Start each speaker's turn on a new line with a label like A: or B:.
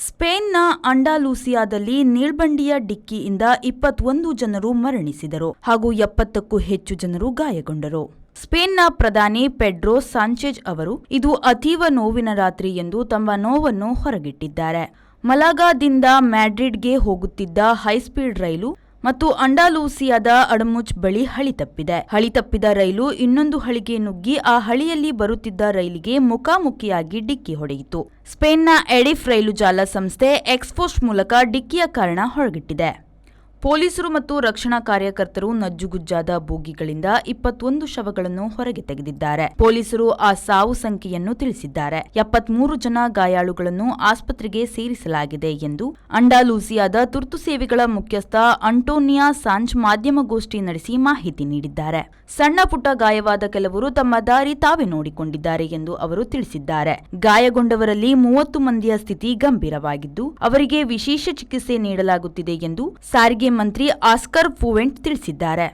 A: ಸ್ಪೇನ್ನ ಅಂಡಾಲೂಸಿಯಾದಲ್ಲಿ ನೀಳ್ಬಂಡಿಯ ಡಿಕ್ಕಿಯಿಂದ 21 ಜನರು ಮರಣಿಸಿದರು ಹಾಗೂ 70ಕ್ಕೂ ಹೆಚ್ಚು ಜನರು ಗಾಯಗೊಂಡರು. ಸ್ಪೇನ್ನ ಪ್ರಧಾನಿ ಪೆಡ್ರೋ ಸಾಂಚೆಜ್ ಅವರು ಇದು ಅತೀವ ನೋವಿನ ರಾತ್ರಿ ಎಂದು ತಮ್ಮ ನೋವನ್ನು ಹೊರಗಿಟ್ಟಿದ್ದಾರೆ. ಮಲಾಗಾದಿಂದ ಮ್ಯಾಡ್ರಿಡ್ಗೆ ಹೋಗುತ್ತಿದ್ದ ಹೈಸ್ಪೀಡ್ ರೈಲು ಮತ್ತು ಅಂಡಾಲೂಸಿಯಾದ ಅಡಮುಚ್ ಬಳಿ ಹಳಿ ತಪ್ಪಿದ ರೈಲು ಇನ್ನೊಂದು ಹಳಿಗೆ ನುಗ್ಗಿ ಆ ಹಳಿಯಲ್ಲಿ ಬರುತ್ತಿದ್ದ ರೈಲಿಗೆ ಮುಖಾಮುಖಿಯಾಗಿ ಡಿಕ್ಕಿ ಹೊಡೆಯಿತು. ಸ್ಪೇನ್ನ ಎಡಿಫ್ ರೈಲು ಜಾಲ ಸಂಸ್ಥೆ ಎಕ್ಸ್ಪೋಸ್ಟ್ ಮೂಲಕ ಡಿಕ್ಕಿಯ ಕಾರಣ ಹೊರಗಿಟ್ಟಿದೆ. ಪೊಲೀಸರು ಮತ್ತು ರಕ್ಷಣಾ ಕಾರ್ಯಕರ್ತರು ನಜ್ಜುಗುಜ್ಜಾದ ಬೋಗಿಗಳಿಂದ 21 ಶವಗಳನ್ನು ಹೊರಗೆ ತೆಗೆದಿದ್ದಾರೆ. ಪೊಲೀಸರು ಆ ಸಾವು ಸಂಖ್ಯೆಯನ್ನು ತಿಳಿಸಿದ್ದಾರೆ. 73 ಜನ ಗಾಯಾಳುಗಳನ್ನು ಆಸ್ಪತ್ರೆಗೆ ಸೇರಿಸಲಾಗಿದೆ ಎಂದು ಅಂಡಾಲೂಸಿಯಾದ ತುರ್ತು ಸೇವೆಗಳ ಮುಖ್ಯಸ್ಥ ಅಂಟೋನಿಯಾ ಸಾಂಚ್ ಮಾಧ್ಯಮಗೋಷ್ಠಿ ನಡೆಸಿ ಮಾಹಿತಿ ನೀಡಿದ್ದಾರೆ. ಸಣ್ಣ ಪುಟ್ಟ ಗಾಯವಾದ ಕೆಲವರು ತಮ್ಮ ದಾರಿ ತಾವೇ ನೋಡಿಕೊಂಡಿದ್ದಾರೆ ಎಂದು ಅವರು ತಿಳಿಸಿದ್ದಾರೆ. ಗಾಯಗೊಂಡವರಲ್ಲಿ 30 ಮಂದಿಯ ಸ್ಥಿತಿ ಗಂಭೀರವಾಗಿದ್ದು ಅವರಿಗೆ ವಿಶೇಷ ಚಿಕಿತ್ಸೆ ನೀಡಲಾಗುತ್ತಿದೆ ಎಂದು ಸಾರಿಗೆ ಮಂತ್ರಿ ಆಸ್ಕರ್ ಫುವೆಂಟ್ ತಿಳಿಸಿದ್ದಾರೆ.